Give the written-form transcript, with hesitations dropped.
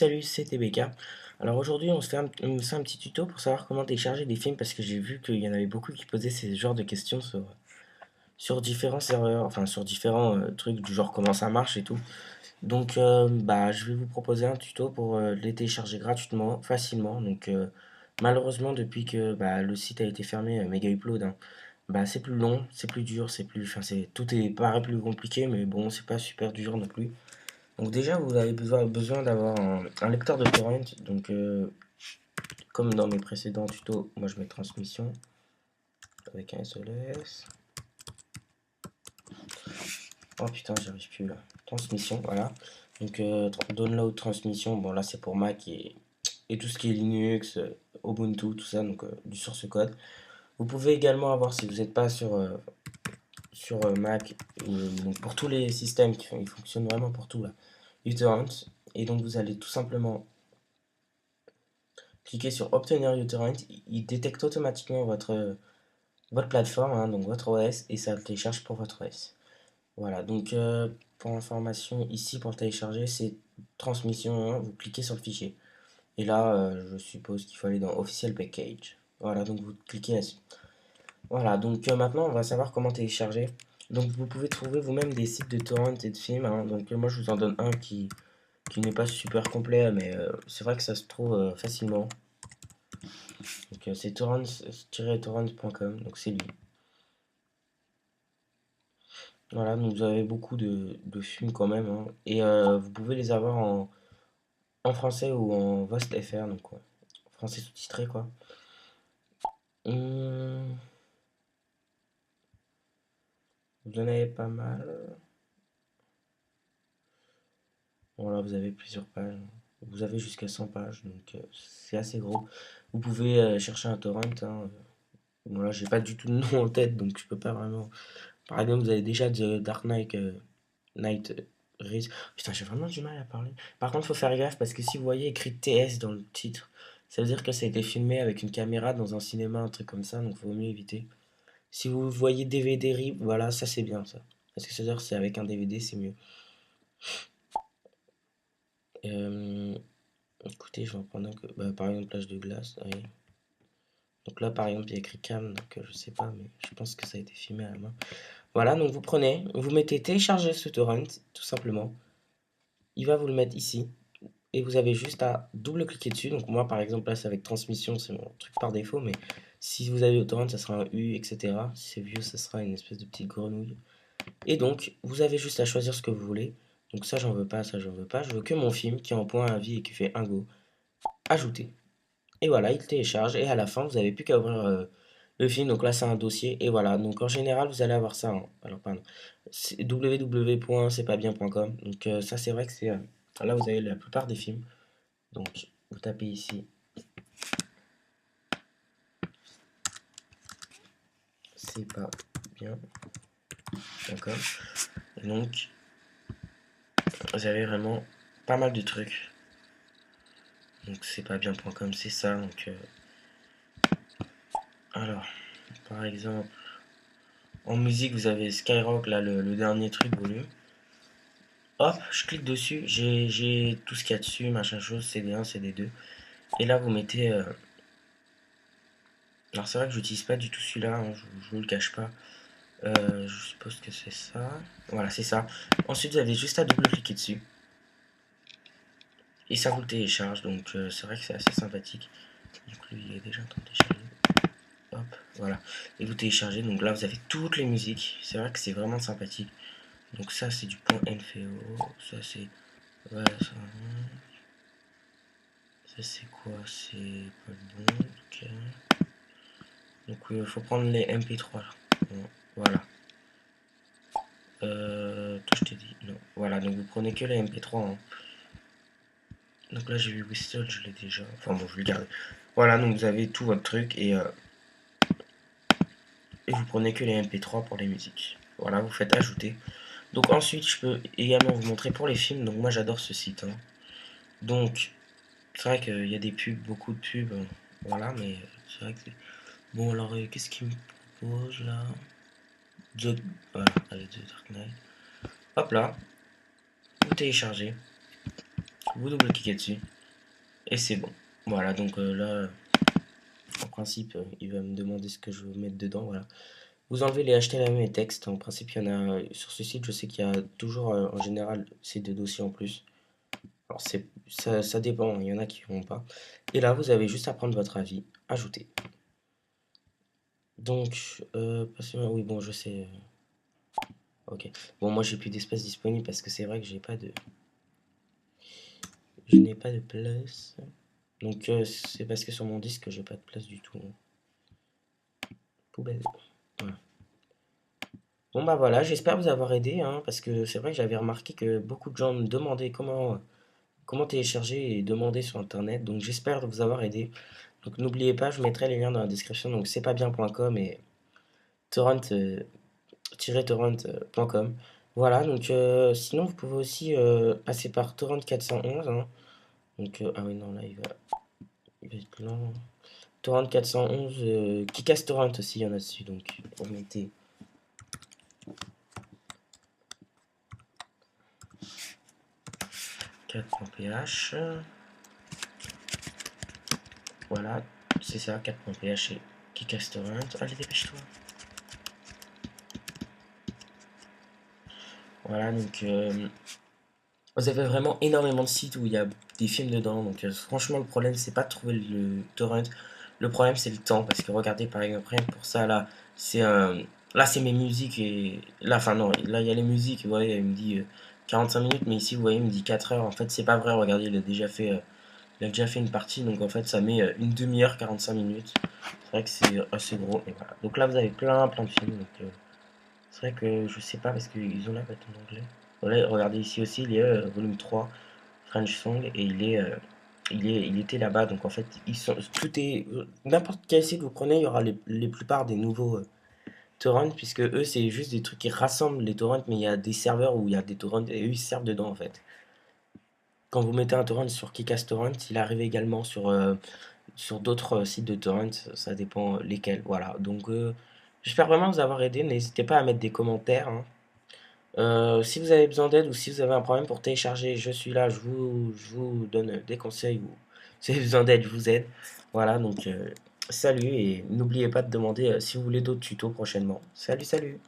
Salut, c'est TBK. Alors aujourd'hui, on se fait un petit tuto pour savoir comment télécharger des films parce que j'ai vu qu'il y en avait beaucoup qui posaient ces genres de questions sur différents serveurs, enfin sur différents trucs du genre comment ça marche et tout. Donc je vais vous proposer un tuto pour les télécharger gratuitement, facilement. Donc malheureusement, depuis que le site a été fermé, Mega Upload, hein, c'est plus long, c'est plus dur, tout est paraît plus compliqué, mais bon, c'est pas super dur non plus. Donc déjà, vous avez besoin d'avoir un lecteur de torrent. Donc comme dans mes précédents tutos, moi je mets transmission avec un seul S. Oh putain, j'arrive plus là. Transmission, voilà. Donc download transmission, bon là c'est pour Mac et tout ce qui est Linux, Ubuntu, tout ça, donc du source code. Vous pouvez également avoir, si vous n'êtes pas sur Mac, donc pour tous les systèmes, ils fonctionnent vraiment pour tout là, uTorrent. Et donc vous allez tout simplement cliquez sur obtenir uTorrent, il détecte automatiquement votre plateforme, hein, donc votre OS, et ça le télécharge pour votre OS. Voilà, donc pour information, ici pour le télécharger, c'est transmission 1, vous cliquez sur le fichier. Et là, je suppose qu'il faut aller dans Official Package. Voilà, donc vous cliquez là-dessus. Voilà, donc maintenant on va savoir comment télécharger. Donc vous pouvez trouver vous-même des sites de torrent et de films, hein. Donc moi je vous en donne un qui n'est pas super complet, mais c'est vrai que ça se trouve facilement. Donc c'est torrents-torrent.com, donc c'est lui. Voilà, donc vous avez beaucoup de films quand même, hein. Et vous pouvez les avoir en français ou en VOST.fr, donc quoi. Français sous-titré quoi. Hum, vous en avez pas mal. Voilà, vous avez plusieurs pages. Vous avez jusqu'à 100 pages, donc c'est assez gros. Vous pouvez chercher un torrent, hein. Voilà, j'ai pas du tout de nom en tête, donc je peux pas vraiment. Par exemple, vous avez déjà The Dark Knight, Night Rise. Putain, j'ai vraiment du mal à parler. Par contre, faut faire gaffe parce que si vous voyez écrit TS dans le titre, ça veut dire que ça a été filmé avec une caméra dans un cinéma, un truc comme ça, donc faut mieux éviter. Si vous voyez DVD RIP, voilà, ça c'est bien ça. Parce que c'est-à-dire que c'est avec un DVD, c'est mieux. Euh, Écoutez, je vais en prendre un que. Par exemple, Plage de glace. Oui. Donc là, par exemple, il y a écrit cam, donc je sais pas, mais je pense que ça a été filmé à la main. Voilà, donc vous prenez, vous mettez télécharger ce torrent, tout simplement. Il va vous le mettre ici. Et vous avez juste à double-cliquer dessus. Donc moi, par exemple, là, c'est avec transmission, c'est mon truc par défaut, mais si vous avez torrent, ça sera un U, etc. Si c'est vieux, ça sera une espèce de petite grenouille. Et donc, vous avez juste à choisir ce que vous voulez. Donc ça, j'en veux pas, ça, j'en veux pas. Je veux que mon film qui est en point à vie et qui fait un go. Ajouter. Et voilà, il télécharge. Et à la fin, vous n'avez plus qu'à ouvrir le film. Donc là, c'est un dossier. Et voilà. Donc en général, vous allez avoir ça, hein. Alors, pardon. C'est www.cestpasbien.com. Donc ça, c'est vrai que c'est... là, vous avez la plupart des films. Donc, vous tapez ici, c'est pas bien, d'accord. Donc, vous avez vraiment pas mal de trucs. Donc, c'est pas bien.com, c'est ça. Donc, alors, par exemple, en musique, vous avez Skyrock, là, le dernier truc volume. Hop, je clique dessus, j'ai tout ce qu'il y a dessus, machin chose, CD1, CD2. Et là, vous mettez. Alors, c'est vrai que j'utilise pas du tout celui-là, hein, je vous le cache pas. Je suppose que c'est ça. Voilà, c'est ça. Ensuite, vous avez juste à double-cliquer dessus. Et ça vous le télécharge, donc c'est vrai que c'est assez sympathique. Donc lui, il est déjà en train de télécharger. Hop, voilà. Et vous téléchargez, donc là, vous avez toutes les musiques. C'est vrai que c'est vraiment sympathique. Donc ça, c'est du point NFO. Ça, c'est... Ouais, ça c'est quoi? C'est pas le bon. Ok. Donc il faut prendre les MP3 là. Bon, voilà. Toi je t'ai dit non. Voilà, donc vous prenez que les MP3, hein. Donc là j'ai vu Whistle, je l'ai déjà. Enfin bon, je vais le garder. Voilà, donc vous avez tout votre truc et vous prenez que les MP3 pour les musiques. Voilà, vous faites ajouter. Donc ensuite, je peux également vous montrer pour les films. Donc moi j'adore ce site, hein. Donc c'est vrai qu'il y a des pubs, beaucoup de pubs, voilà, mais c'est vrai que c'est... Bon alors qu'est-ce qu'il me propose là? Voilà, allez, The Dark Knight. Hop là, vous téléchargez. vous double-cliquez dessus et c'est bon. Voilà, donc là, en principe, il va me demander ce que je veux mettre dedans. Voilà. Vous enlevez les HTML et textes. En principe, il y en a sur ce site. Je sais qu'il y a toujours, en général, c'est des dossiers en plus. Alors, ça dépend. Il y en a qui n'ont pas. Et là, vous avez juste à prendre votre avis, ajouter. Donc, oui, bon, je sais. Ok. Bon, moi, j'ai plus d'espace disponible parce que c'est vrai que je n'ai pas de place. Donc, c'est parce que sur mon disque, j'ai pas de place du tout. Poubelle. Voilà. Bon bah voilà, j'espère vous avoir aidé, hein, parce que c'est vrai que j'avais remarqué que beaucoup de gens me demandaient comment télécharger et demander sur internet, donc j'espère vous avoir aidé. Donc n'oubliez pas, je mettrai les liens dans la description, donc c'est pas bien.com et torrent-torrent.com. Voilà, donc sinon vous pouvez aussi passer par Torrent 411, hein. Donc ah oui non là il va être lent. Torrent 411, Kickast Torrent aussi il y en a dessus, donc vous mettez 4.ph. Voilà, c'est ça, 4.ph et Kickast Torrent. Allez, dépêche-toi. Voilà, donc vous avez vraiment énormément de sites où il y a des films dedans. Donc franchement, le problème, c'est pas de trouver le torrent. Le problème, c'est le temps. Parce que regardez, par exemple, rien que pour ça, là, c'est là, c'est mes musiques. Et là, enfin, non, là, il y a les musiques. Vous voyez, il me dit 45 minutes. Mais ici, vous voyez, il me dit 4 heures. En fait, c'est pas vrai. Regardez, il a déjà fait une partie. Donc en fait, ça met une demi-heure, 45 minutes. C'est vrai que c'est assez gros. Et voilà. Donc là, vous avez plein de films. Donc c'est vrai que je sais pas parce qu'ils ont la bête en anglais. Voilà, regardez ici aussi, il y a volume 3 French Song et il était là-bas. Donc en fait, tout est n'importe quel site vous prenez, il y aura les plupart des nouveaux torrents puisque eux c'est juste des trucs qui rassemblent les torrents, mais il y a des serveurs où il y a des torrents et eux ils servent dedans en fait. Quand vous mettez un torrent sur Kickast Torrent, il arrive également sur d'autres sites de torrent, ça dépend lesquels. Voilà. Donc j'espère vraiment vous avoir aidé. N'hésitez pas à mettre des commentaires, hein. Si vous avez besoin d'aide ou si vous avez un problème pour télécharger, je suis là, je vous donne des conseils ou si vous avez besoin d'aide, je vous aide. Voilà, donc salut et n'oubliez pas de demander si vous voulez d'autres tutos prochainement. Salut, salut!